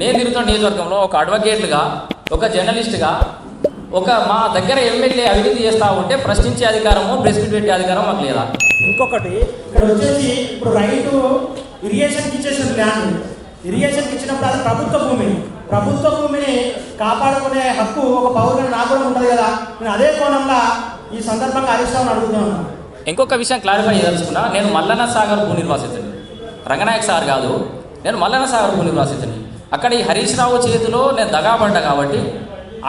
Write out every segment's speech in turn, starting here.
నేను తిరుగుతున్న నియోజకవర్గంలో ఒక అడ్వకేట్లుగా, ఒక జర్నలిస్ట్గా, మా దగ్గర ఎమ్మెల్యే అభివృద్ధి చేస్తూ ఉంటే ప్రశ్నించే అధికారము, ప్రెస్ మీట్ పెట్టే అధికారం మాకు లేదా? ఇంకొకటి ఇక్కడ వచ్చేసి ఇప్పుడు రైతు ఇరిగేషన్కి ఇచ్చేసిన ల్యాండ్, ఇరిగేషన్కి ఇచ్చినప్పుడు అది ప్రభుత్వ భూమిని కాపాడుకునే హక్కు ఒక పౌరుని నాకు కూడా ఉంటుంది కదా. నేను అదే కోణంలో ఈ సందర్భంగా హరీష్ రావుని అడుగుతున్నాను. ఇంకొక విషయం క్లారిఫై చేయదలుచుకున్నా, నేను మల్లన్న సాగర్ భూ నిర్వాసితుని, రంగనాయక సాగర్ కాదు, నేను మల్లన్న సాగర్ భూ నిర్వాసితుని. అక్కడ ఈ హరీష్ రావు చేతిలో నేను దగాపడ్డా కాబట్టి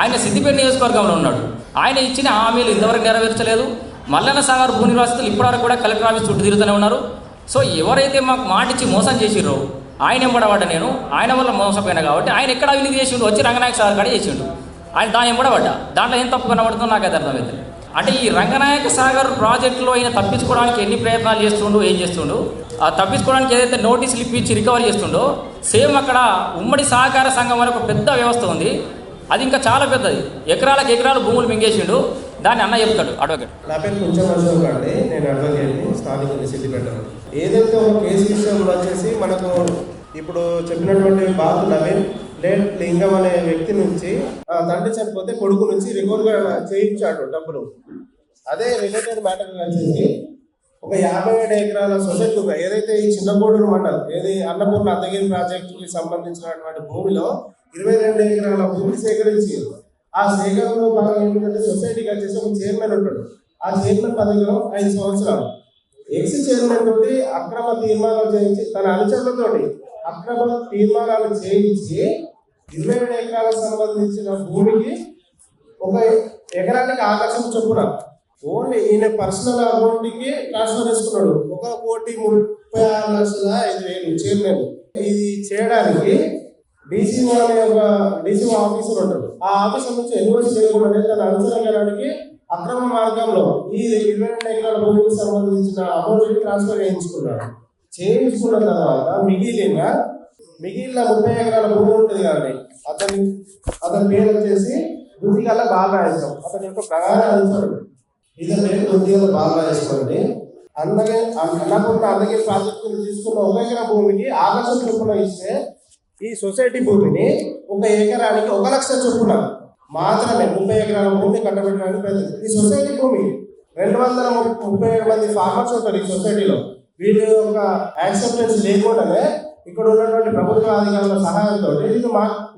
ఆయన సిద్దిపేట నియోజకవర్గంలో ఉన్నాడు. ఆయన ఇచ్చిన హామీలు ఇంతవరకు నెరవేర్చలేదు. మల్లన్న సాగర్ భూ నిర్వాసితులు ఇప్పటివరకు కూడా కలెక్టర్ ఆఫీస్ చుట్టూ తిరుగుతూనే ఉన్నారు. సో ఎవరైతే మాకు మాటిచ్చి మోసం చేసిర్రో ఆయన ఎంబడబడ్డా, నేను ఆయన వల్ల మోసపోయినా కాబట్టి ఆయన ఎక్కడ అవినీతి చేసిండు, వచ్చి రంగనాయక సాగర్ కాడ చేసిండు, ఆయన దాని ఎంబడబడ్డా. దాంట్లో ఏం తప్పు కనబడుతుందో నాకైతే అర్థమైంది. అంటే ఈ రంగనాయక సాగర్ ప్రాజెక్టులో ఆయన తప్పించుకోవడానికి ఎన్ని ప్రయత్నాలు చేస్తుండో, ఏం చేస్తుండో, ఆ తప్పించుకోవడానికి ఏదైతే నోటీసులు ఇప్పించి రికవరీ చేస్తుండో, సేమ్ అక్కడ ఉమ్మడి సహకార సంఘం అనే ఒక పెద్ద వ్యవస్థ ఉంది. అది ఇంకా చాలా పెద్దది, ఎకరాలు భూములు మింగేసిండు. దాన్ని అన్న చెప్తాడు అడ్వకేట్. నా పేరు కొంచెం అశోక్ అండి, నేను అడ్వకేట్ని, స్థానికుని సిద్దిపేట. ఏదైతే ఒక కేసు విషయంలో వచ్చేసి మనకు ఇప్పుడు చెప్పినటువంటి బాబు నవీన్ లేట్ లింగం అనే వ్యక్తి నుంచి తండ్రి చనిపోతే కొడుకు నుంచి రికవర్గా చేయించాడు డబ్బులు. అదే రిలేటెడ్ మ్యాటర్ వచ్చేసి ఒక 57 ఎకరాల సొసైటీ ఏదైతే ఈ చిన్నగూడూరు మండలం ఏది అన్నపూర్ణ అద్దగిరి ప్రాజెక్టుకి సంబంధించినటువంటి భూమిలో 22 ఎకరాల భూమి సేకరించి ఆ సేకరణలో భాగంగా ఏంటంటే సొసైటీకి వచ్చేసి ఒక చైర్మన్ ఉంటాడు. ఆ చైర్మన్ పదవిలో 5 సంవత్సరాలు ఎక్స్ చైర్మన్ తోటి అక్రమ తీర్మానాలు చేయించి తన అనుచరులతోటి అక్రమ తీర్మానాలు చేయించి 27 ఎకరాలకు సంబంధించిన భూమికి ఒక ఎకరానికి ఆకర్షణ చొప్పున ఓన్లీ ఈయన పర్సనల్ అకౌంట్కి ట్రాన్స్ఫర్ చేసుకున్నాడు. 1,36,05,000 చైర్మన్. ఇది చేయడానికి డీసీఓ అనే ఒక డీసీఓ ఆఫీసర్ ఉంటాడు. ఆ ఆఫీసర్ నుంచి ఎన్ఓసి చేయకుండా తన అనుసరించడానికి అక్రమ మార్గంలో ఈ 22 ఎకరాల భూమికి సంబంధించిన అమౌంట్ ట్రాన్స్ఫర్ చేయించుకున్న తర్వాత మిగిలిన 30 ఎకరాల భూమి ఉంటుంది కానీ అతని పేరు వచ్చేసి దుద్దిగల బాలరాజం. అతని యొక్క ప్రధాన అనుచరుడు ఇతని పేరు దుద్దిగల బాలరాజండి. అన్నపూర్ణ అద్దగిరి ప్రాజెక్టును తీసుకున్న 1 ఎకరా భూమికి ఆకర్షణ చొప్పున ఇస్తే ఈ సొసైటీ భూమిని 1 ఎకరానికి 1 లక్ష చొప్పున మాత్రమే 30 ఎకరాల భూమిని కట్టబెట్టడానికి ప్రయత్నం. ఈ సొసైటీ భూమి 237 మంది ఫార్మర్స్ ఉంటారు ఈ సొసైటీలో. వీళ్ళ యొక్క యాక్సెప్టెన్స్ లేకుండానే ఇక్కడ ఉన్నటువంటి ప్రభుత్వ అధికారుల సహాయంతో ఇది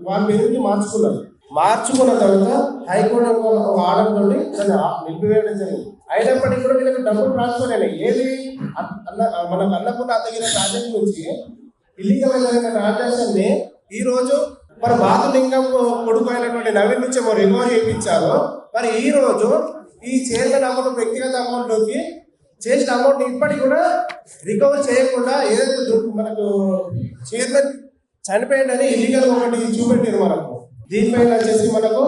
వాళ్ళ పేరుని మార్చుకున్న తర్వాత హైకోర్టు ఒక ఆర్డర్ తోటి దాన్ని నిలిపివేయడం జరిగింది. అయినప్పటికీ కూడా వీళ్ళకి డబ్బులు ట్రాన్స్ఫర్ అయినాయి. ఏది మనకు అన్నపూర్ణ అద్దగిరి ప్రాజెక్ట్ నుంచి ఇల్లీగల్ జరిగిన ట్రాన్సాక్షన్ ని ఈ రోజు మరి బాతులింగం కొడుకు అయినటువంటి నవీన్ నుంచి రికవరీ చేయించారు. మరి ఈ రోజు ఈ చైర్మన్ అమౌంట్ వ్యక్తిగత అమౌంట్లోకి చేసిన అమౌంట్ ఇప్పటికి కూడా రికవర్ చేయకుండా ఏదైతే మనకు చైర్మన్ చనిపోయిందని ఇల్లీగల్ ఒకటి చూపెట్టారు మనకు. దీనిపైన వచ్చేసి మనకు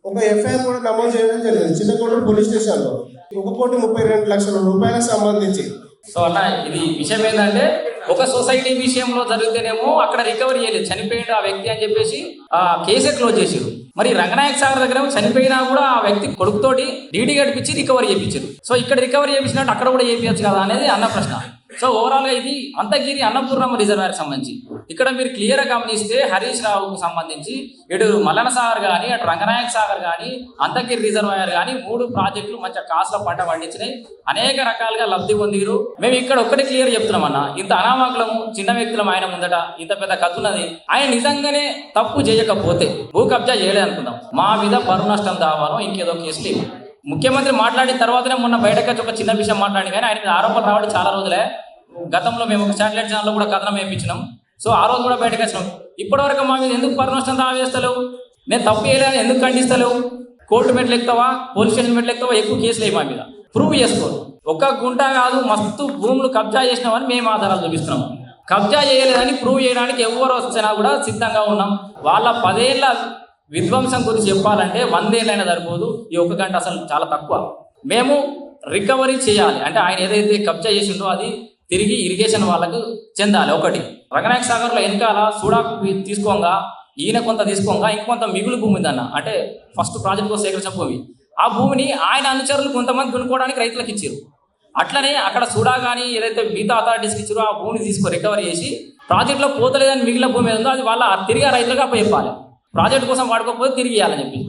ఒక ఎఫ్ఐఆర్ కూడా నమోదు చేయడం జరిగింది చిన్నగూడూరు పోలీస్ స్టేషన్లో 1,32 లక్షల రూపాయలకు సంబంధించి. సో అలా ఇది విషయం ఏంటంటే ఒక సొసైటీ విషయంలో జరిగితేనేమో అక్కడ రికవరీ చేయలేదు, చనిపోయిండు ఆ వ్యక్తి అని చెప్పేసి ఆ కేసే క్లోజ్ చేసారు. మరి రంగనాయక సాగర్ దగ్గర చనిపోయినా కూడా ఆ వ్యక్తి కొడుకుతోటి డీడీ గడిపించి రికవరీ చేయించారు. సో ఇక్కడ రికవరీ చేయించినట్టు అక్కడ కూడా చేయించచ్చు కదా అనేది అన్న ప్రశ్న. సో ఓవరాల్గా ఇది అంతగిరి అన్నపూర్ణమ్మ రిజర్వాయర్ సంబంధించి ఇక్కడ మీరు క్లియర్గా గమనిస్తే హరీష్ రావుకు సంబంధించి ఇటు మల్లన్న సాగర్ కానీ అటు రంగనాయక సాగర్ కానీ అంతగిరి రిజర్వాయర్ కానీ 3 ప్రాజెక్టులు మంచిగా కాసులో పంట పండించినాయి, అనేక రకాలుగా లబ్ధి పొందిరు. మేము ఇక్కడ ఒక్కటి క్లియర్ చెప్తున్నామన్నా, ఇంత అనామకులము చిన్న వ్యక్తులం ఆయన ముందట ఇంత పెద్ద కథున్నది. ఆయన నిజంగానే తప్పు చేయకపోతే భూ కబ్జా చేయలేదు అనుకుందాం, మా మీద పరువు నష్టం దావాలో ఇంకేదో కేసు లేవు. ముఖ్యమంత్రి మాట్లాడిన తర్వాతనే మొన్న బయటకు ఒక చిన్న విషయం మాట్లాడి కానీ ఆయన మీద ఆరోపణలు రావడం చాలా రోజులే. గతంలో మేము ఒక శాటిలైట్ ఛానల్లో కూడా కథనం వేయించినాం. సో ఆ రోజు కూడా బయటకు వచ్చినాం. ఇప్పటివరకు మా మీద ఎందుకు పరువు నష్టం దావా వేస్తలేవు, నేను తప్పు చేయలేని ఎందుకు ఖండిస్తలేవు, కోర్టు మెట్లు ఎక్కుతావా పోలీస్ స్టేషన్ మెట్లు ఎక్కుతావా, ఎక్కువ కేసులు మా మీద ప్రూవ్ చేసుకోరు. 1 గుంట కాదు మస్తు భూములు కబ్జా చేసినామని మేము ఆధారాలు చూపిస్తున్నాం. కబ్జా చేయలేదని ప్రూవ్ చేయడానికి ఎవరు వచ్చినా కూడా సిద్ధంగా ఉన్నాం. వాళ్ళ 10 ఏళ్ళ విధ్వంసం గురించి చెప్పాలంటే 100 ఏళ్ళైనా సరిపోదు. ఈ 1 గంట అసలు చాలా తక్కువ. మేము రికవరీ చేయాలి అంటే ఆయన ఏదైతే కబ్జా చేసిండో అది తిరిగి ఇరిగేషన్ వాళ్ళకు చెందాలి. ఒకటి రంగనాయక సాగర్లో వెనకాల సూడాకు తీసుకోగా ఈయన కొంత తీసుకోగా ఇంకొంత మిగులు భూమి ఉందన్న, అంటే ఫస్ట్ ప్రాజెక్ట్ కోసం సేకరించిన భూమి. ఆ భూమిని ఆయన అనుచరులు కొంతమంది కొనుక్కోవడానికి రైతులకు ఇచ్చారు. అట్లనే అక్కడ సూడా కానీ ఏదైతే మిగతా అథారిటీస్కి ఇచ్చారో ఆ భూమిని రికవరీ చేసి ప్రాజెక్టులో పోతలేదని మిగిలిన భూమి ఏదో ఉందో అది వాళ్ళ తిరిగి ఆ రైతులకు అప్పచెప్పాలి. ప్రాజెక్టు కోసం వాడుకోకపోతే తిరిగి ఇవ్వాలని చెప్పి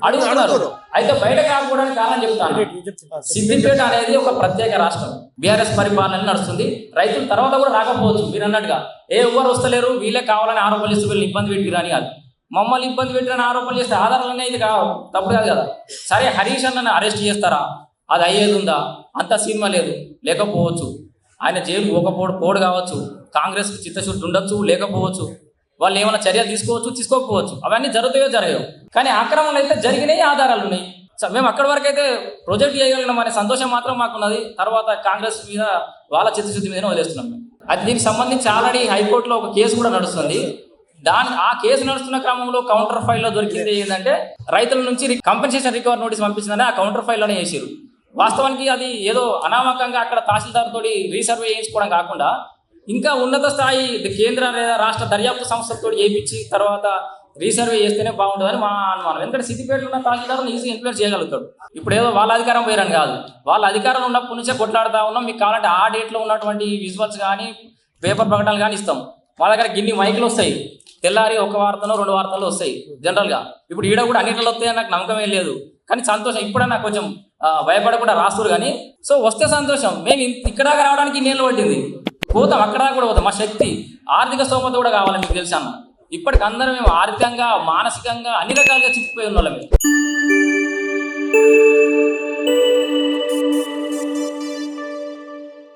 అడుగుతున్నారు. అయితే బయట కాకపోవడానికి కారణం చెప్తాను, సిద్దిపేట అనేది ఒక ప్రత్యేక రాష్ట్రం, బీఆర్ఎస్ పరిపాలన నడుస్తుంది. రైతులు తర్వాత కూడా రాకపోవచ్చు. మీరు అన్నట్టుగా ఎవరు వస్తలేరు, వీళ్ళే కావాలని ఆరోపణలు ఇస్తూ వీళ్ళని ఇబ్బంది పెట్టిరని కాదు. మమ్మల్ని ఇబ్బంది పెట్టిరని ఆరోపణలు చేస్తే ఆధారాలు అనేది తప్పు కాదు కదా. సరే, హరీష్ అన్నని అరెస్ట్ చేస్తారా, అది అయ్యేది ఉందా, అంత సినిమా లేదు, లేకపోవచ్చు. ఆయన జైలు పోడు కావచ్చు, కాంగ్రెస్ చిత్తశుద్ధి ఉండొచ్చు, లేకపోవచ్చు. వాళ్ళు ఏమైనా చర్యలు తీసుకోకపోవచ్చు. అవన్నీ జరుగుతాయో జరగవు. కానీ ఆక్రమణలు అయితే జరిగినాయి, ఆధారాలు ఉన్నాయి. మేము అక్కడి వరకు అయితే ప్రొజెక్ట్ చేయగలిగినాం అనే సంతోషం మాత్రం మాకున్నది. తర్వాత కాంగ్రెస్ మీద వాళ్ళ చిత్తశుద్ధి మీదనే వదిలేస్తున్నాం. అది దీనికి సంబంధించి ఆల్రెడీ హైకోర్టులో ఒక కేసు కూడా నడుస్తుంది. ఆ కేసు నడుస్తున్న క్రమంలో కౌంటర్ ఫైల్లో దొరికింది ఏంటంటే, రైతుల నుంచి కంపెన్సేషన్ రికవరీ నోటీస్ పంపించిందని ఆ కౌంటర్ ఫైల్లోనే చేసారు. వాస్తవానికి అది ఏదో అనామకంగా అక్కడ తహసీల్దార్ తోటి రీసర్వే చేయించుకోవడం కాకుండా ఇంకా ఉన్నత స్థాయి కేంద్ర లేదా రాష్ట్ర దర్యాప్తు సంస్థలతో చేయించి తర్వాత రీసర్వే చేస్తేనే బాగుంటుందని మా అనుమానం. ఎందుకంటే సిద్దిపేటలో ఉన్న తహసీల్దార్ని ఈజీ ఇన్ఫ్లుయెన్స్ చేయగలుగుతాడు. ఇప్పుడు ఏదో వాళ్ళ అధికారం పోయారని కాదు, వాళ్ళ అధికారం ఉన్నప్పటి నుంచే కొట్లాడుతూ ఉన్నాం. మీకు కావాలంటే ఆ డేట్లో ఉన్నటువంటి విజువల్స్ కానీ పేపర్ ప్రకటనలు కానీ ఇస్తాం. మా దగ్గర గిన్ని మైకులు వస్తాయి, తెల్లారి ఒక వార్తలో 2 వార్తలు వస్తాయి జనరల్గా. ఇప్పుడు ఈడ కూడా అన్నింటిలో వస్తాయని నాకు నమ్మకం ఏం లేదు. కానీ సంతోషం, ఇప్పుడన్నా కొంచెం భయపడకుండా రాస్తురు. కానీ సో వస్తే సంతోషం. మేము ఇక్కడ దాకా రావడానికి నీళ్ళు పట్టింది, పోతాం, అక్కడ దాకా కూడా పోతాం. మా శక్తి, ఆర్థిక స్తోమత కూడా కావాలి. మీకు తెలుసా, ఇప్పటికి అందరం మేము ఆర్థికంగా, మానసికంగా అన్ని రకాలుగా చిక్కిపోయి ఉన్న వాళ్ళమే.